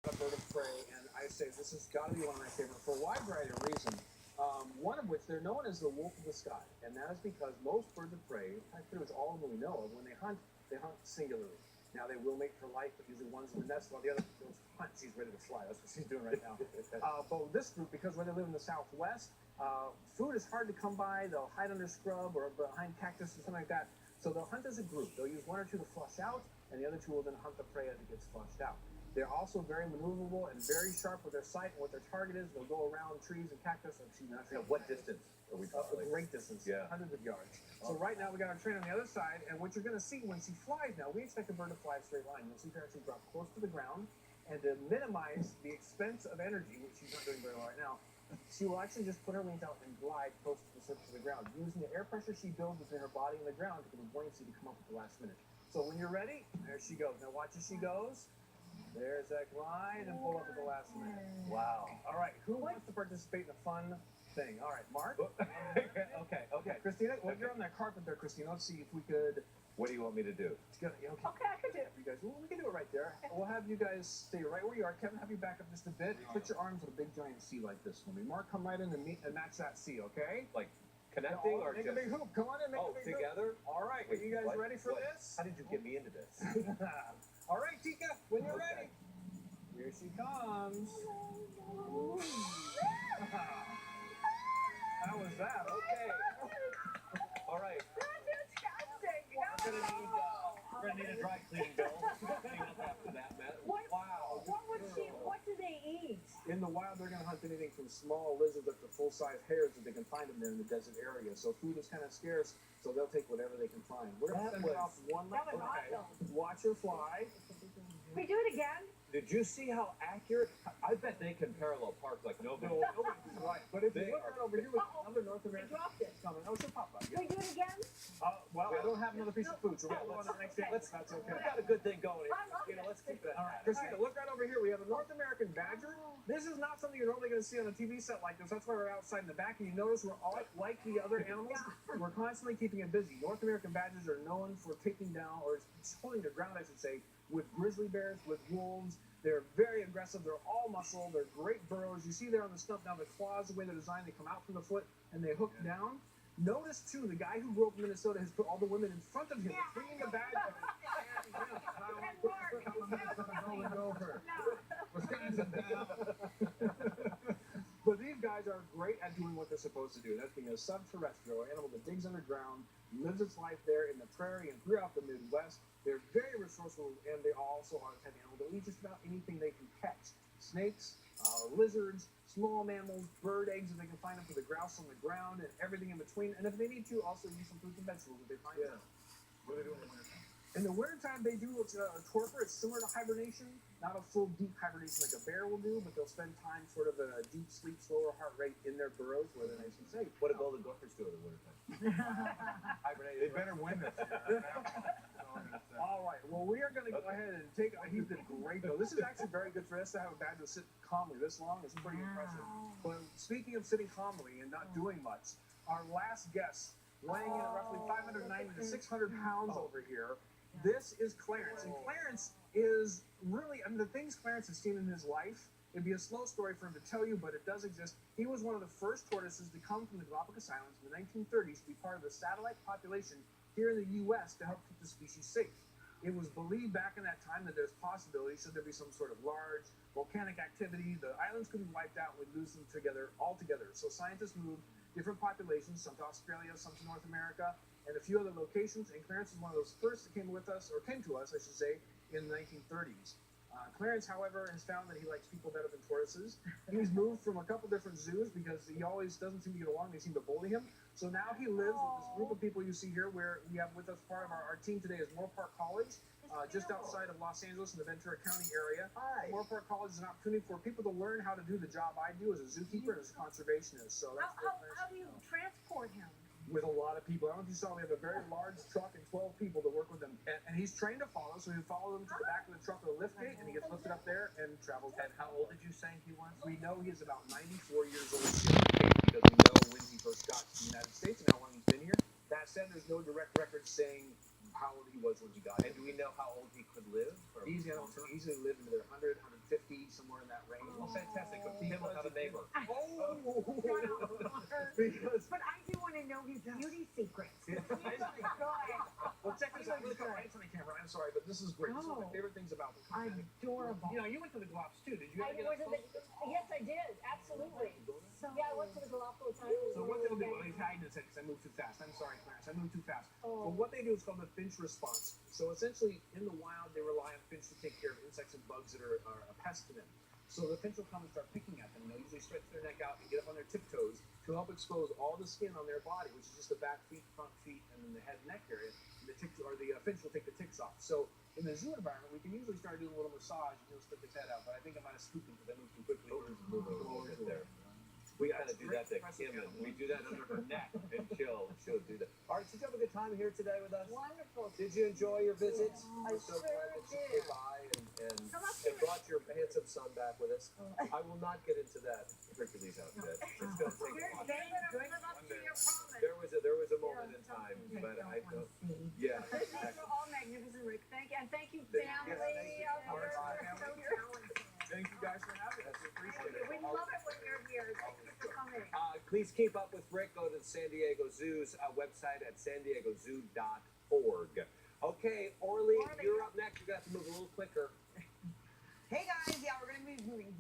A bird of prey, and I say this has got to be one of my favorite for a wide variety of reasons. One of which they're known as the wolf of the sky, and that is because most birds of prey, in fact, pretty much all of them we know of, when they hunt singularly. Now they will mate for life, but usually one's in the nest while the other goes to hunt. She's ready to fly. That's what she's doing right now. But with this group, because where they live in the Southwest, food is hard to come by. They'll hide under scrub or behind cactus or something like that. So they'll hunt as a group. They'll use one or two to flush out, and the other two will then hunt the prey as it gets flushed out. They're also very maneuverable and very sharp with their sight and what their target is. They'll go around trees and cactus. What distance are we talking? A great distance, yeah, hundreds of yards. So right now we got our train on the other side, and what you're going to see when she flies now, we expect a bird to fly a straight line. You'll see her actually drop close to the ground, and to minimize the expense of energy, which she's not doing very well right now, she will actually just put her wings out and glide close to the surface of the ground, using the air pressure she builds within her body and the ground to give her buoyancy to come up at the last minute. So when you're ready, there she goes. Now watch as she goes. There's that glide and pull up at the last minute. Wow. All right, who wants to participate in a fun thing? All right, Mark? Okay. Christina, well, you're on that carpet there, Christina. Let's see if we could... What do you want me to do? Okay, I could do it. you guys, well, we can do it right there. We'll have you guys stay right where you are. Kevin, have you back up just a bit. Put your arms in a big giant C like this for me. Mark, come right in and match that C, okay? Like connecting or make just... a big hoop. Come on in, make a big together? hoop. All right, are you guys ready for this? How did you get me into this? All right, Tika, when you're ready. Here she comes. How was that? Okay. All right. Fantastic. We're gonna need a dry cleaning bill. Clean up after that, Matt. Wow. What do they eat? In the wild, they're going to hunt anything from small lizards up to full-size hares if they can find them there in the desert area. So food is kind of scarce, so they'll take whatever they can find. We're going to send it off one last time. Awesome. Watch her fly. We do it again? Did you see how accurate? I bet they can parallel park like nobody. Nobody's right. But if you look right over here with another North American dropped it. coming, she'll pop up. We do it again? Well, I don't have another piece of food, so we'll go on to the next day. That's okay. We got a good thing going. Let's keep it. All right, Christina, look right over here. We have a North American badger. This is not something you're normally going to see on a TV set like this. That's why we're outside in the back, and you notice we're all like the other animals. We're constantly keeping it busy. North American badgers are known for taking down, or holding their ground, I should say, with grizzly bears, with wolves. They're very aggressive. They're all muscle. They're great burrows. You see there on the stump now the claws, the way they're designed, they come out from the foot and they hook down. Notice, too, the guy who grew up in Minnesota has put all the women in front of him, bringing the badger. But these guys are great at doing what they're supposed to do. That's being a subterrestrial animal that digs underground, lives its life there in the prairie and throughout the Midwest. They're very resourceful, and they also are the type of animal that eat just about anything they can catch. Snakes, lizards, small mammals, bird eggs if they can find them for the grouse on the ground, and everything in between. And if they need to, also use some fruits and vegetables if they find them. What are they doing in the wintertime? In the wintertime, they do a torpor. It's similar to hibernation. Not a full deep hibernation like a bear will do, but they'll spend time sort of a deep sleep, slower heart rate in their burrows where they're nice and safe. What do golden gophers do in the wintertime? Hibernate. They better win this year. All right. Well, we are going to go ahead and take. He's been great, though. This is actually very good for us to have a badger sit calmly this long. It's pretty impressive. But speaking of sitting calmly and not doing much, our last guest, weighing in at roughly 590 to 600 pounds over here, this is Clarence. And Clarence is really, the things Clarence has seen in his life, it'd be a slow story for him to tell you, but it does exist. He was one of the first tortoises to come from the Galapagos Islands in the 1930s to be part of the satellite population here in the U.S. to help keep the species safe. It was believed back in that time that there's possibility, should there be some sort of large volcanic activity, the islands could be wiped out, we'd lose them altogether. So scientists moved different populations, some to Australia, some to North America, and a few other locations, and Clarence is one of those first that came to us, I should say, in the 1930s. Clarence, however, has found that he likes people better than tortoises. He's moved from a couple different zoos because he always doesn't seem to get along. They seem to bully him. So now he lives with this group of people you see here, where we have with us part of our team today is Moore Park College, just outside of Los Angeles in the Ventura County area. Moore Park College is an opportunity for people to learn how to do the job I do as a zookeeper and as a conservationist. So that's How do you transport him? with a lot of people. I don't know if you saw, we have a very large truck and 12 people to work with him. And he's trained to follow, so he'll follow them to the back of the truck with a lift gate, and he gets lifted up there and travels. And how old did you say he was? We know he is about 94 years old because we know when he first got to the United States and how long he's been here. That said, there's no direct record saying how old he was when he got here. And do we know how old he could live? These animals can easily live into their 100, 150, It's one of my favorite things about them. Adorable. You know, you went to the Glops too. Did you I ever get went up to close? yes, I did. Absolutely. So, Yeah, I went to the Galapagos Islands. So what they'll do, he's hiding his head because I moved too fast. I'm sorry, Clarence, I moved too fast. Oh. But what they do is called the finch response. So essentially, in the wild, they rely on finch to take care of insects and bugs that are a pest to them. So the finch will come and start picking at them. They'll usually stretch their neck out and get up on their tiptoes to help expose all the skin on their body, which is just the back feet, front feet, and then the head and neck area. And the finch will take the ticks off. So in the zoo environment, we can usually start doing a little massage and he'll stick his head out. But I think I might have scooped him because I moved too quickly. Moving a little bit there. We gotta do that to Kim, and we do that under her neck, and she'll do that. All right, did you have a good time here today with us? Wonderful. Did you enjoy your visit? I We're so sure glad that you did. came by and Come up and here. brought your handsome son back with us. I will not get into that Hercules outfit. It's gonna take a You're lot. going to live up to your promise. There was a moment in time, but I don't. Yeah. These Exactly. are all magnificent, Rick. Thank you. And thank you, Thank you. family. Yes, thank you. You're Our so family. talented. Thank you guys for having us. We appreciate it. We love it when you're here. Thank you for coming. Please keep up with Rick. Go to the San Diego Zoo's website at sandiegozoo.org. Okay, Orly, you're up next. You're going to have to move a little quicker. Hey guys, yeah, we're gonna be moving